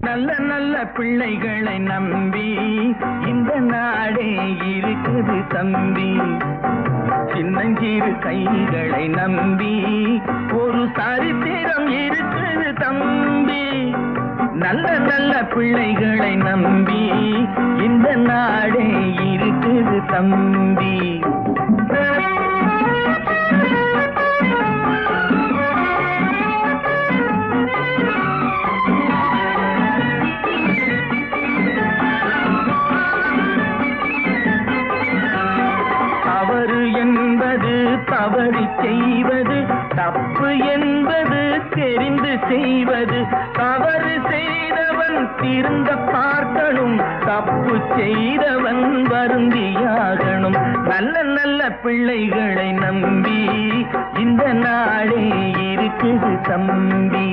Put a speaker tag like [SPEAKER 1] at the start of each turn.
[SPEAKER 1] நல்ல நல்ல பிள்ளைகளை நம்பி இந்த நாடே இருக்குது தம்பி. சின்னஞ்சிறு கைகளை நம்பி ஒரு சரித்திரம் இருக்குது தம்பி. நல்ல நல்ல பிள்ளைகளை நம்பி இந்த நாடே இருக்குது தம்பி. தவறு செய்வது தப்பு என்பது தெரிந்து செய்வது. தவறு செய்தவன் திருந்த பார்க்கணும், தப்பு செய்தவன் வருந்தியாகணும். நல்ல நல்ல பிள்ளைகளை நம்பி இந்த நாடே இருக்குது தம்பி.